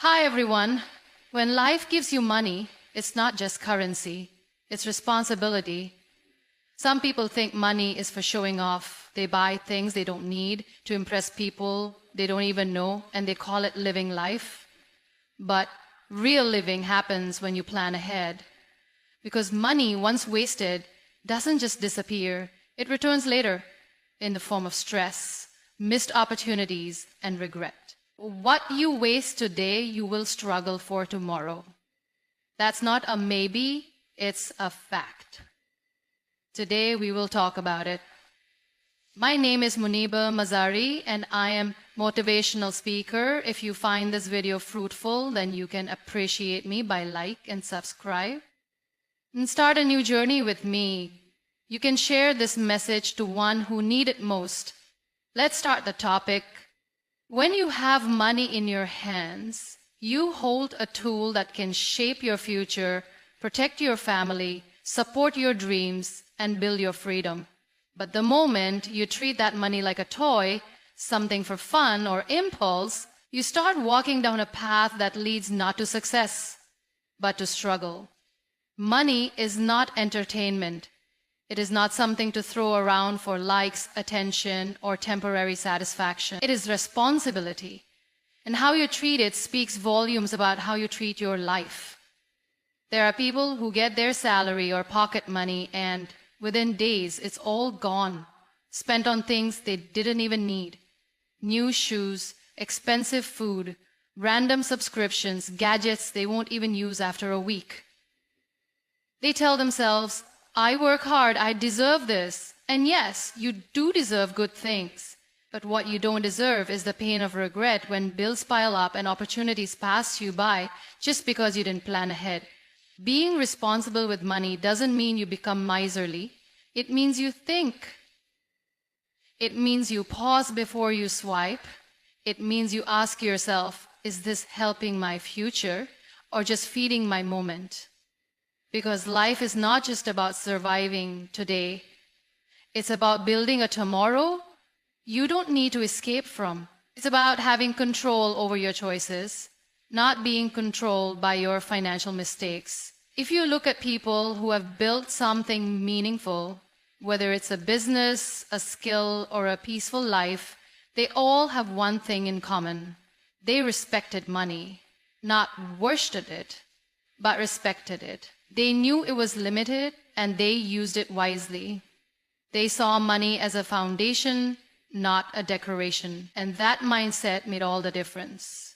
Hi, everyone. When life gives you money, it's not just currency, it's responsibility. Some people think money is for showing off. They buy things they don't need to impress people they don't even know, and they call it living life. But real living happens when you plan ahead. Because money, once wasted, doesn't just disappear, it returns later in the form of stress, missed opportunities, and regret. What you waste today, you will struggle for tomorrow. That's not a maybe, it's a fact. Today we will talk about it. My name is Muniba Mazari, and I am motivational speaker. If you find this video fruitful, then you can appreciate me by like and subscribe. And start a new journey with me. You can share this message to one who needs it most. Let's start the topic. When you have money in your hands, you hold a tool that can shape your future, protect your family, support your dreams, and build your freedom. But the moment you treat that money like a toy, something for fun or impulse, you start walking down a path that leads not to success, but to struggle. Money is not entertainment. It is not something to throw around for likes, attention, or temporary satisfaction. It is responsibility. And how you treat it speaks volumes about how you treat your life. There are people who get their salary or pocket money and within days it's all gone, spent on things they didn't even need. New shoes, expensive food, random subscriptions, gadgets they won't even use after a week. They tell themselves, I work hard, I deserve this. And yes, you do deserve good things. But what you don't deserve is the pain of regret when bills pile up and opportunities pass you by just because you didn't plan ahead. Being responsible with money doesn't mean you become miserly. It means you think. It means you pause before you swipe. It means you ask yourself, is this helping my future or just feeding my moment? Because life is not just about surviving today. It's about building a tomorrow you don't need to escape from. It's about having control over your choices, not being controlled by your financial mistakes. If you look at people who have built something meaningful, whether it's a business, a skill, or a peaceful life, they all have one thing in common. They respected money, not worshipped it, but respected it. They knew it was limited and they used it wisely. They saw money as a foundation, not a decoration, and that mindset made all the difference.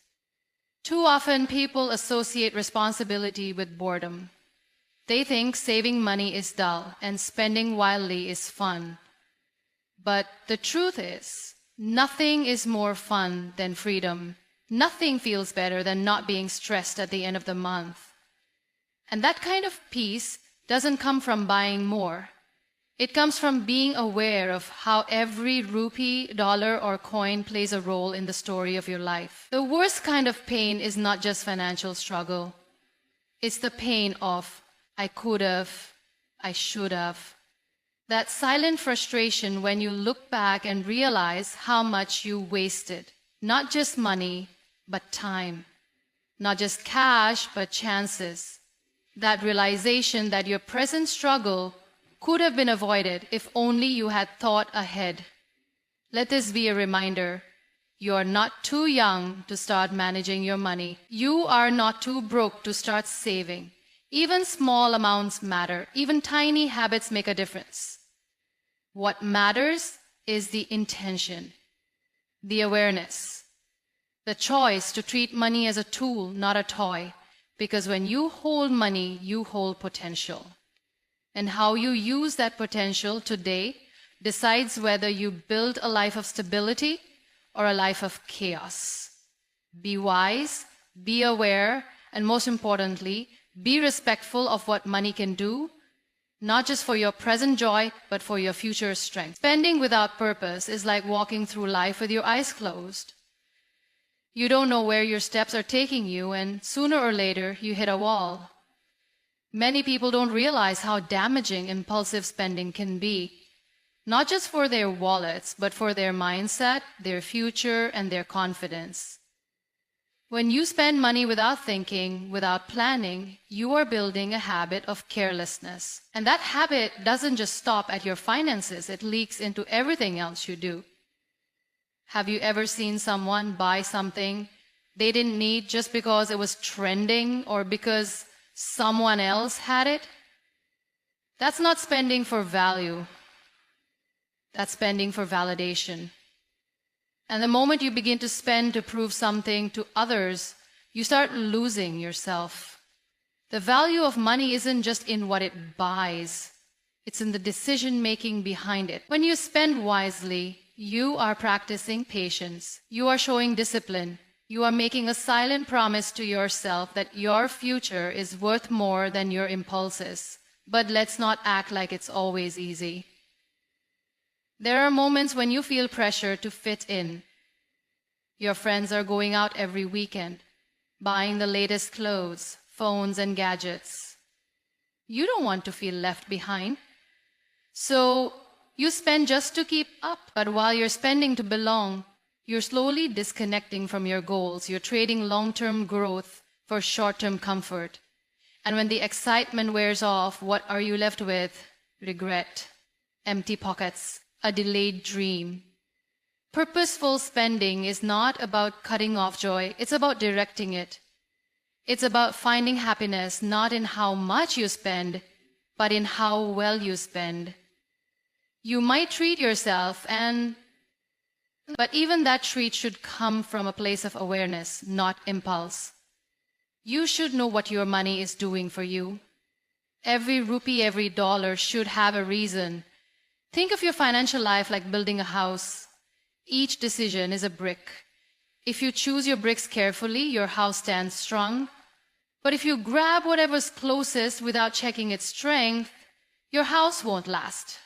Too often people associate responsibility with boredom. They think saving money is dull and spending wildly is fun. But the truth is, nothing is more fun than freedom. Nothing feels better than not being stressed at the end of the month. And that kind of peace doesn't come from buying more. It comes from being aware of how every rupee, dollar, or coin plays a role in the story of your life. The worst kind of pain is not just financial struggle. It's the pain of, I could have, I should have. That silent frustration when you look back and realize how much you wasted. Not just money, but time. Not just cash, but chances. That realization that your present struggle could have been avoided if only you had thought ahead. Let this be a reminder. You are not too young to start managing your money. You are not too broke to start saving. Even small amounts matter. Even tiny habits make a difference. What matters is the intention, the awareness, the choice to treat money as a tool, not a toy. Because when you hold money, you hold potential. And how you use that potential today decides whether you build a life of stability or a life of chaos. Be wise, be aware, and most importantly, be respectful of what money can do, not just for your present joy, but for your future strength. Spending without purpose is like walking through life with your eyes closed. You don't know where your steps are taking you, and sooner or later, you hit a wall. Many people don't realize how damaging impulsive spending can be, not just for their wallets, but for their mindset, their future, and their confidence. When you spend money without thinking, without planning, you are building a habit of carelessness. And that habit doesn't just stop at your finances, it leaks into everything else you do. Have you ever seen someone buy something they didn't need just because it was trending or because someone else had it? That's not spending for value. That's spending for validation. And the moment you begin to spend to prove something to others, you start losing yourself. The value of money isn't just in what it buys. It's in the decision-making behind it. When you spend wisely, you are practicing patience. You are showing discipline. You are making a silent promise to yourself that your future is worth more than your impulses. But let's not act like it's always easy. There are moments when you feel pressure to fit in. Your friends are going out every weekend, buying the latest clothes, phones, and gadgets. You don't want to feel left behind. So you spend just to keep up. But while you're spending to belong, you're slowly disconnecting from your goals. You're trading long-term growth for short-term comfort. And when the excitement wears off, what are you left with? Regret, empty pockets, a delayed dream. Purposeful spending is not about cutting off joy, it's about directing it. It's about finding happiness not in how much you spend, but in how well you spend. You might treat yourself, but even that treat should come from a place of awareness, not impulse. You should know what your money is doing for you. Every rupee, every dollar should have a reason. Think of your financial life like building a house. Each decision is a brick. If you choose your bricks carefully, your house stands strong. But if you grab whatever's closest without checking its strength, your house won't last.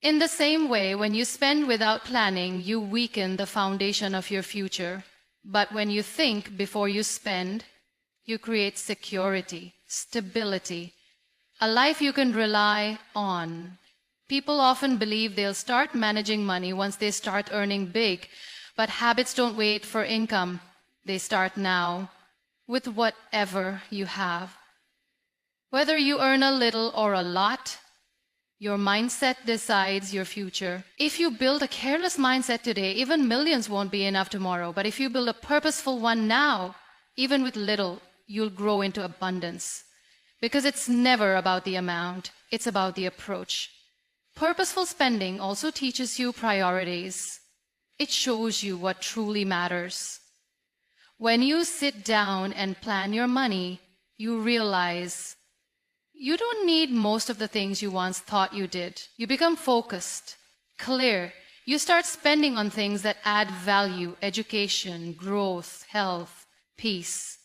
In the same way, when you spend without planning, you weaken the foundation of your future. But when you think before you spend, you create security, stability, a life you can rely on. People often believe they'll start managing money once they start earning big, but habits don't wait for income. They start now, with whatever you have. Whether you earn a little or a lot, your mindset decides your future. If you build a careless mindset today, even millions won't be enough tomorrow. But if you build a purposeful one now, even with little, you'll grow into abundance. Because it's never about the amount, it's about the approach. Purposeful spending also teaches you priorities. It shows you what truly matters. When you sit down and plan your money, you realize you don't need most of the things you once thought you did. You become focused, clear. You start spending on things that add value, education, growth, health, peace.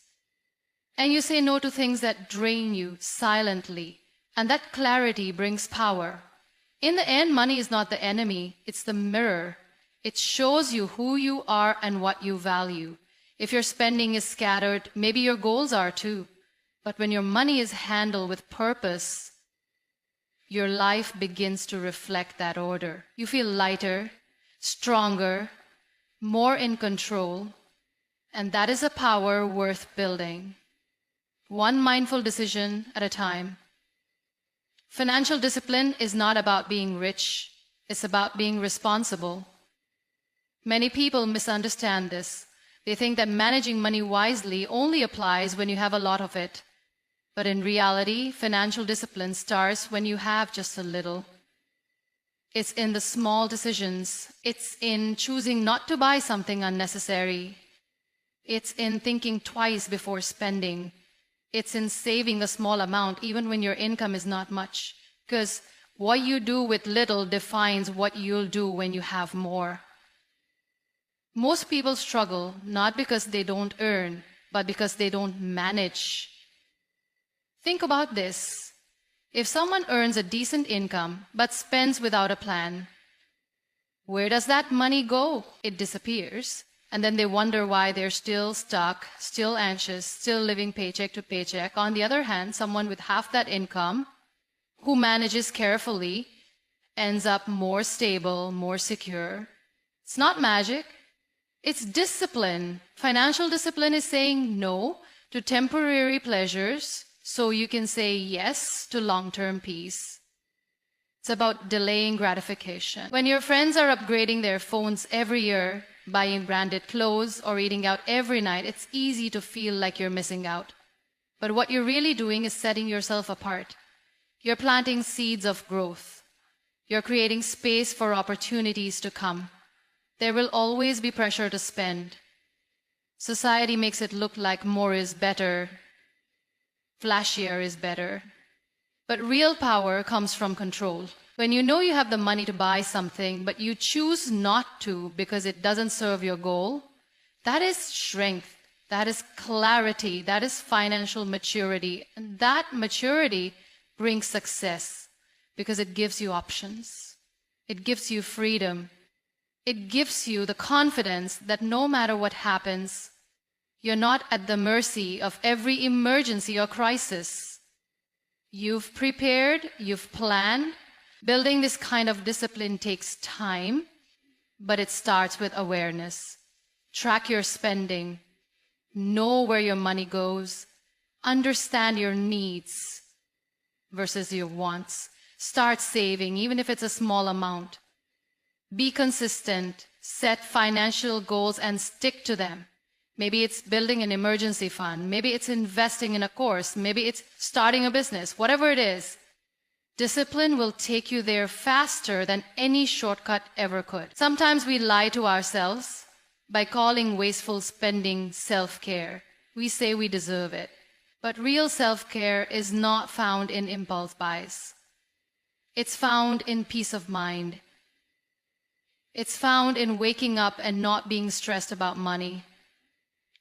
And you say no to things that drain you silently. And that clarity brings power. In the end, money is not the enemy, it's the mirror. It shows you who you are and what you value. If your spending is scattered, maybe your goals are too. But when your money is handled with purpose, your life begins to reflect that order. You feel lighter, stronger, more in control, and that is a power worth building. One mindful decision at a time. Financial discipline is not about being rich, it's about being responsible. Many people misunderstand this. They think that managing money wisely only applies when you have a lot of it. But in reality, financial discipline starts when you have just a little. It's in the small decisions. It's in choosing not to buy something unnecessary. It's in thinking twice before spending. It's in saving a small amount even when your income is not much. Because what you do with little defines what you'll do when you have more. Most people struggle not because they don't earn, but because they don't manage. Think about this. If someone earns a decent income but spends without a plan, where does that money go? It disappears. And then they wonder why they're still stuck, still anxious, still living paycheck to paycheck. On the other hand, someone with half that income, who manages carefully, ends up more stable, more secure. It's not magic. It's discipline. Financial discipline is saying no to temporary pleasures so you can say yes to long-term peace. It's about delaying gratification. When your friends are upgrading their phones every year, buying branded clothes, or eating out every night, it's easy to feel like you're missing out. But what you're really doing is setting yourself apart. You're planting seeds of growth. You're creating space for opportunities to come. There will always be pressure to spend. Society makes it look like more is better, flashier is better. But real power comes from control. When you know you have the money to buy something, but you choose not to because it doesn't serve your goal, that is strength, that is clarity, that is financial maturity. And that maturity brings success because it gives you options. It gives you freedom. It gives you the confidence that no matter what happens, you're not at the mercy of every emergency or crisis. You've prepared, you've planned. Building this kind of discipline takes time, but it starts with awareness. Track your spending. Know where your money goes. Understand your needs versus your wants. Start saving, even if it's a small amount. Be consistent. Set financial goals and stick to them. Maybe it's building an emergency fund. Maybe it's investing in a course. Maybe it's starting a business. Whatever it is, discipline will take you there faster than any shortcut ever could. Sometimes we lie to ourselves by calling wasteful spending self-care. We say we deserve it. But real self-care is not found in impulse buys. It's found in peace of mind. It's found in waking up and not being stressed about money.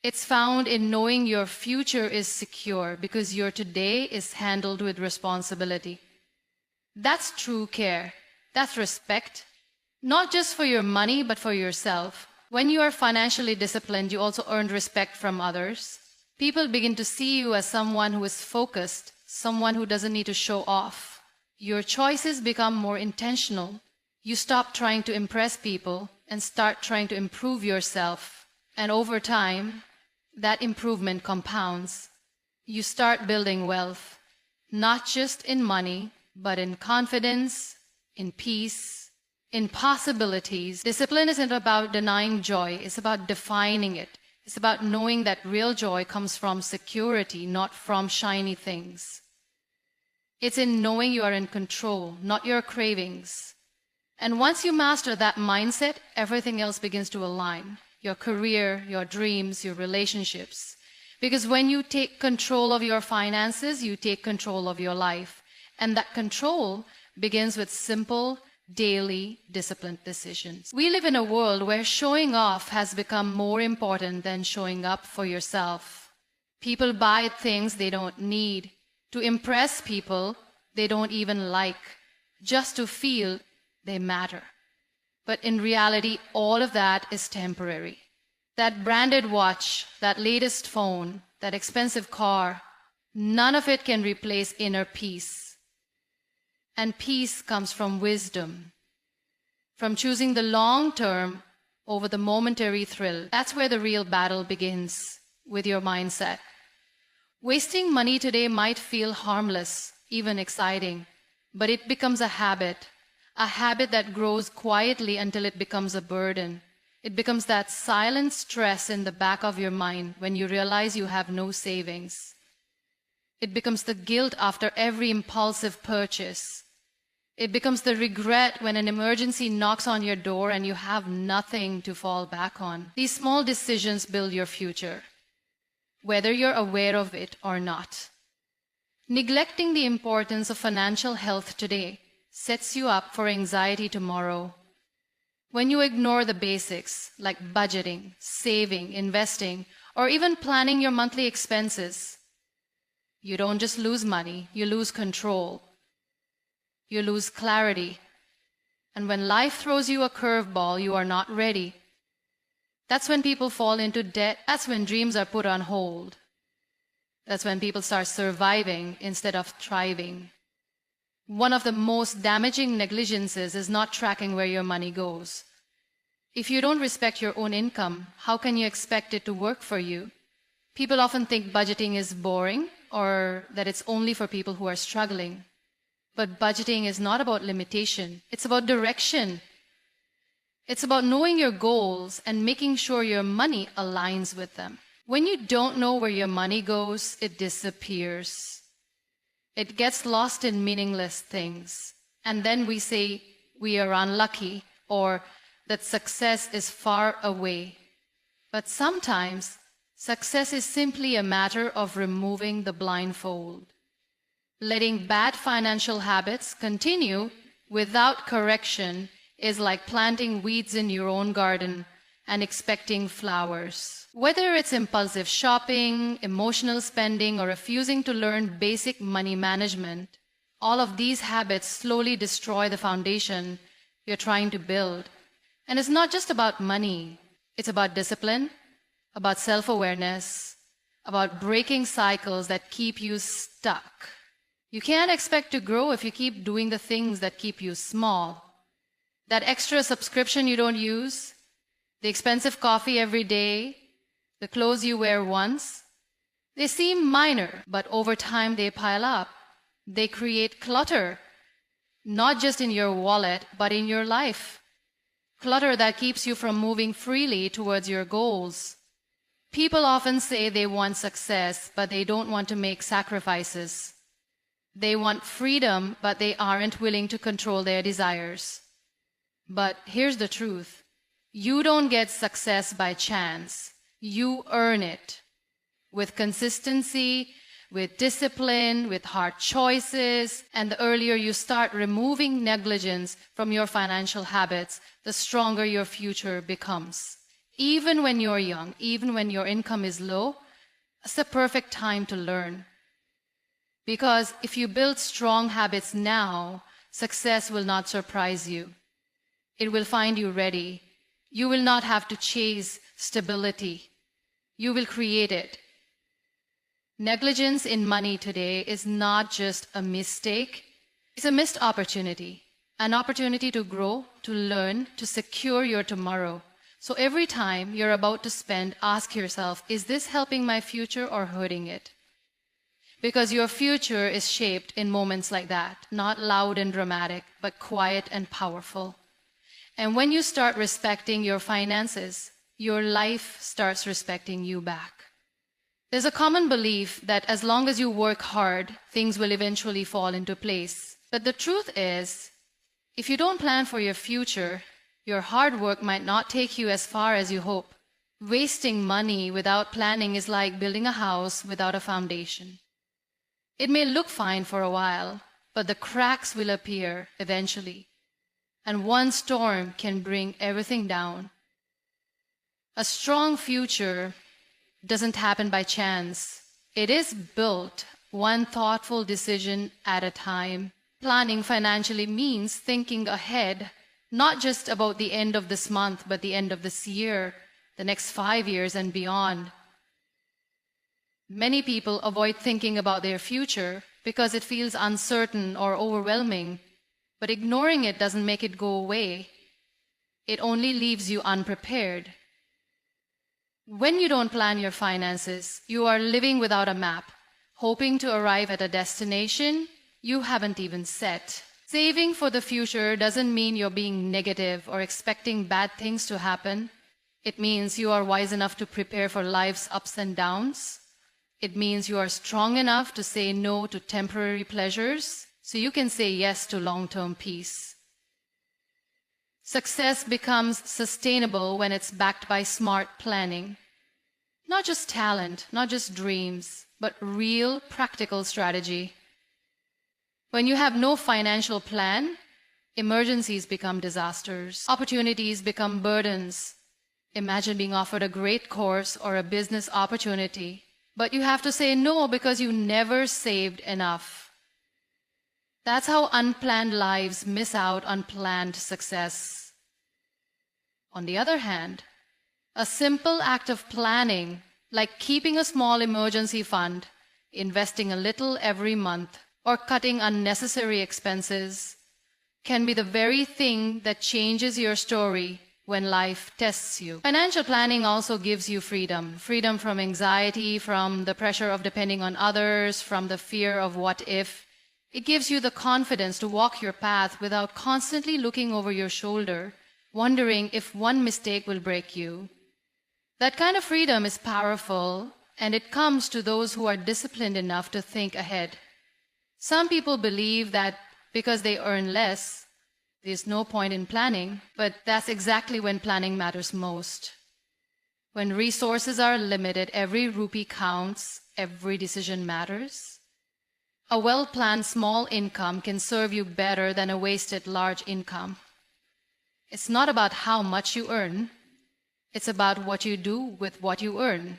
It's found in knowing your future is secure because your today is handled with responsibility. That's true care. That's respect. Not just for your money, but for yourself. When you are financially disciplined, you also earn respect from others. People begin to see you as someone who is focused, someone who doesn't need to show off. Your choices become more intentional. You stop trying to impress people and start trying to improve yourself. And over time, that improvement compounds. You start building wealth, not just in money, but in confidence, in peace, in possibilities. Discipline isn't about denying joy, it's about defining it. It's about knowing that real joy comes from security, not from shiny things. It's in knowing you are in control, not your cravings. And once you master that mindset, everything else begins to align. Your career, your dreams, your relationships. Because when you take control of your finances, you take control of your life. And that control begins with simple, daily, disciplined decisions. We live in a world where showing off has become more important than showing up for yourself. People buy things they don't need to impress people they don't even like, just to feel they matter. But in reality, all of that is temporary. That branded watch, that latest phone, that expensive car, none of it can replace inner peace. And peace comes from wisdom, from choosing the long term over the momentary thrill. That's where the real battle begins, with your mindset. Wasting money today might feel harmless, even exciting, but it becomes a habit that grows quietly until it becomes a burden. It becomes that silent stress in the back of your mind when you realize you have no savings. It becomes the guilt after every impulsive purchase. It becomes the regret when an emergency knocks on your door and you have nothing to fall back on. These small decisions build your future, whether you're aware of it or not. Neglecting the importance of financial health today sets you up for anxiety tomorrow. When you ignore the basics like budgeting, saving, investing, or even planning your monthly expenses, you don't just lose money, you lose control. You lose clarity. And when life throws you a curveball, you are not ready. That's when people fall into debt. That's when dreams are put on hold. That's when people start surviving instead of thriving. One of the most damaging negligences is not tracking where your money goes. If you don't respect your own income, how can you expect it to work for you? People often think budgeting is boring or that it's only for people who are struggling. But budgeting is not about limitation. It's about direction. It's about knowing your goals and making sure your money aligns with them. When you don't know where your money goes, it disappears. It gets lost in meaningless things. And then we say we are unlucky or that success is far away. But sometimes success is simply a matter of removing the blindfold. Letting bad financial habits continue without correction is like planting weeds in your own garden and expecting flowers. Whether it's impulsive shopping, emotional spending, or refusing to learn basic money management, all of these habits slowly destroy the foundation you're trying to build. And it's not just about money. It's about discipline, about self-awareness, about breaking cycles that keep you stuck. You can't expect to grow if you keep doing the things that keep you small. That extra subscription you don't use, the expensive coffee every day, the clothes you wear once, they seem minor, but over time they pile up. They create clutter, not just in your wallet, but in your life. Clutter that keeps you from moving freely towards your goals. People often say they want success, but they don't want to make sacrifices. They want freedom, but they aren't willing to control their desires. But here's the truth. You don't get success by chance. You earn it. With consistency, with discipline, with hard choices, and the earlier you start removing negligence from your financial habits, the stronger your future becomes. Even when you're young, even when your income is low, it's the perfect time to learn. Because if you build strong habits now, success will not surprise you. It will find you ready. You will not have to chase stability. You will create it. Negligence in money today is not just a mistake. It's a missed opportunity. An opportunity to grow, to learn, to secure your tomorrow. So every time you're about to spend, ask yourself, is this helping my future or hurting it? Because your future is shaped in moments like that, not loud and dramatic, but quiet and powerful. And when you start respecting your finances, your life starts respecting you back. There's a common belief that as long as you work hard, things will eventually fall into place. But the truth is, if you don't plan for your future, your hard work might not take you as far as you hope. Wasting money without planning is like building a house without a foundation. It may look fine for a while, but the cracks will appear eventually. And one storm can bring everything down. A strong future doesn't happen by chance. It is built one thoughtful decision at a time. Planning financially means thinking ahead, not just about the end of this month, but the end of this year, the next 5 years and beyond. Many people avoid thinking about their future because it feels uncertain or overwhelming, but ignoring it doesn't make it go away. It only leaves you unprepared. When you don't plan your finances, you are living without a map, hoping to arrive at a destination you haven't even set. Saving for the future doesn't mean you're being negative or expecting bad things to happen. It means you are wise enough to prepare for life's ups and downs. It means you are strong enough to say no to temporary pleasures so you can say yes to long-term peace. Success becomes sustainable when it's backed by smart planning. Not just talent, not just dreams, but real practical strategy. When you have no financial plan, emergencies become disasters. Opportunities become burdens. Imagine being offered a great course or a business opportunity, but you have to say no because you never saved enough. That's how unplanned lives miss out on planned success. On the other hand, a simple act of planning, like keeping a small emergency fund, investing a little every month, or cutting unnecessary expenses, can be the very thing that changes your story when life tests you. Financial planning also gives you freedom. Freedom from anxiety, from the pressure of depending on others, from the fear of what if. It gives you the confidence to walk your path without constantly looking over your shoulder, wondering if one mistake will break you. That kind of freedom is powerful, and it comes to those who are disciplined enough to think ahead. Some people believe that because they earn less, there's no point in planning, but that's exactly when planning matters most. When resources are limited, every rupee counts, every decision matters. A well-planned small income can serve you better than a wasted large income. It's not about how much you earn, it's about what you do with what you earn.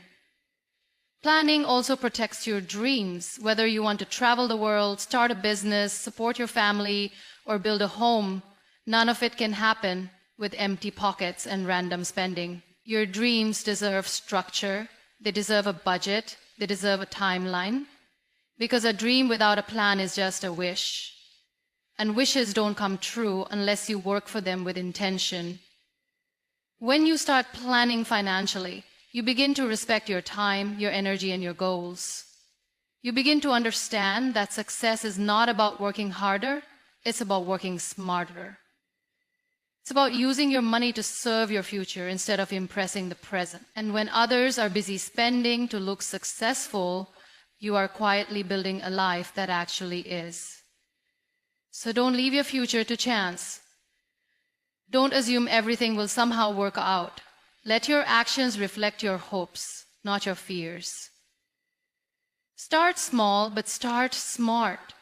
Planning also protects your dreams, whether you want to travel the world, start a business, support your family, or build a home. None of it can happen with empty pockets and random spending. Your dreams deserve structure, they deserve a budget, they deserve a timeline. Because a dream without a plan is just a wish. And wishes don't come true unless you work for them with intention. When you start planning financially, you begin to respect your time, your energy, and your goals. You begin to understand that success is not about working harder, it's about working smarter. It's about using your money to serve your future instead of impressing the present. And when others are busy spending to look successful, you are quietly building a life that actually is. So don't leave your future to chance. Don't assume everything will somehow work out. Let your actions reflect your hopes, not your fears. Start small, but start smart.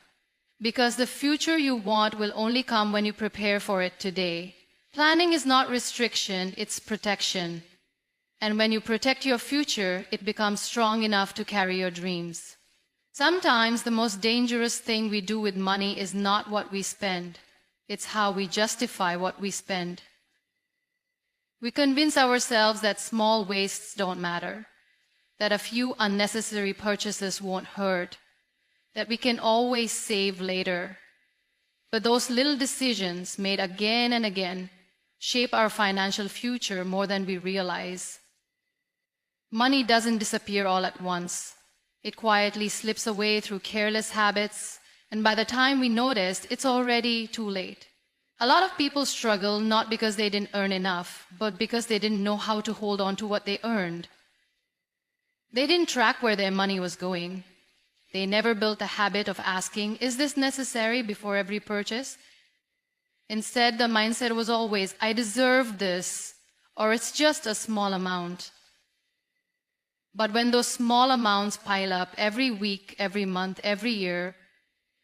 Because the future you want will only come when you prepare for it today. Planning is not restriction, it's protection. And when you protect your future, it becomes strong enough to carry your dreams. Sometimes the most dangerous thing we do with money is not what we spend. It's how we justify what we spend. We convince ourselves that small wastes don't matter, that a few unnecessary purchases won't hurt, that we can always save later. But those little decisions made again and again shape our financial future more than we realize. Money doesn't disappear all at once. It quietly slips away through careless habits, and by the time we notice, it's already too late. A lot of people struggle not because they didn't earn enough, but because they didn't know how to hold on to what they earned. They didn't track where their money was going. They never built the habit of asking, "Is this necessary?" before every purchase. Instead, the mindset was always, "I deserve this," or "It's just a small amount." But when those small amounts pile up every week, every month, every year,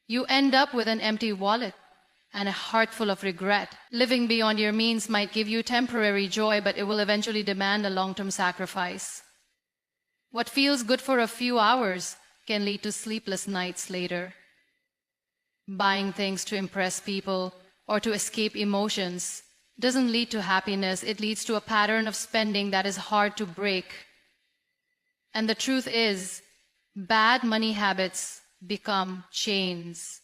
you end up with an empty wallet and a heart full of regret. Living beyond your means might give you temporary joy, but it will eventually demand a long-term sacrifice. What feels good for a few hours can lead to sleepless nights later. Buying things to impress people or to escape emotions doesn't lead to happiness. It leads to a pattern of spending that is hard to break. And the truth is, bad money habits become chains.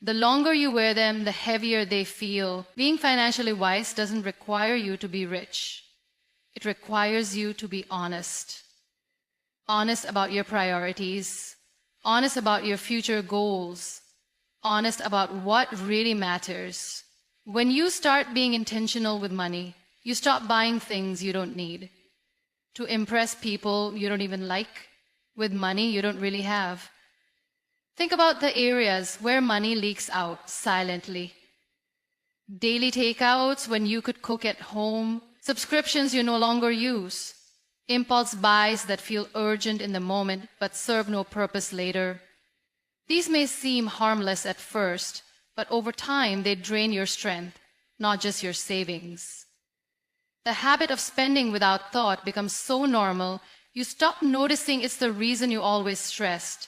The longer you wear them, the heavier they feel. Being financially wise doesn't require you to be rich. It requires you to be honest. Honest about your priorities, honest about your future goals, honest about what really matters. When you start being intentional with money, you stop buying things you don't need to impress people you don't even like with money you don't really have. Think about the areas where money leaks out silently. Daily takeouts when you could cook at home, subscriptions you no longer use, impulse buys that feel urgent in the moment but serve no purpose later. These may seem harmless at first, but over time they drain your strength, not just your savings. The habit of spending without thought becomes so normal, you stop noticing it's the reason you always stressed.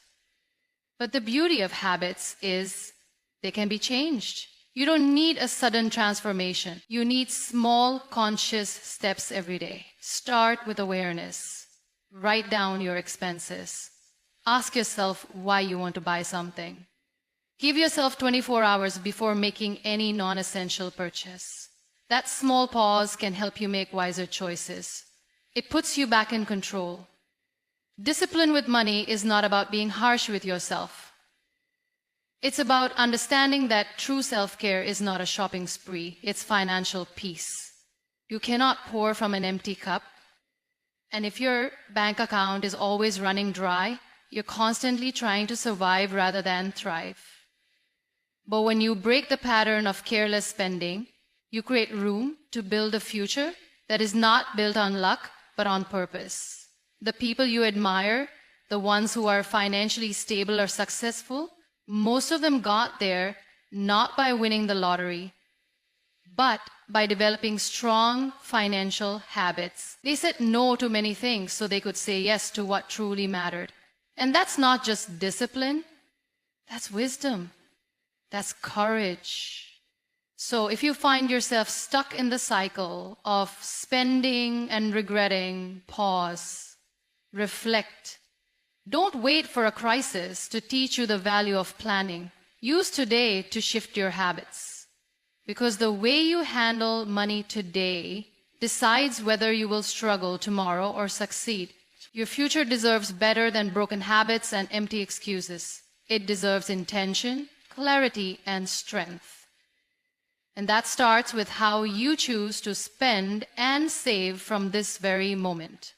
But the beauty of habits is they can be changed. You don't need a sudden transformation. You need small, conscious steps every day. Start with awareness. Write down your expenses. Ask yourself why you want to buy something. Give yourself 24 hours before making any non-essential purchase. That small pause can help you make wiser choices. It puts you back in control. Discipline with money is not about being harsh with yourself. It's about understanding that true self-care is not a shopping spree, it's financial peace. You cannot pour from an empty cup. And if your bank account is always running dry, you're constantly trying to survive rather than thrive. But when you break the pattern of careless spending, you create room to build a future that is not built on luck, but on purpose. The people you admire, the ones who are financially stable or successful, most of them got there not by winning the lottery, but by developing strong financial habits. They said no to many things so they could say yes to what truly mattered. And that's not just discipline, that's wisdom, that's courage. So if you find yourself stuck in the cycle of spending and regretting, pause, reflect. Don't wait for a crisis to teach you the value of planning. Use today to shift your habits. Because the way you handle money today decides whether you will struggle tomorrow or succeed. Your future deserves better than broken habits and empty excuses. It deserves intention, clarity, and strength. And that starts with how you choose to spend and save from this very moment.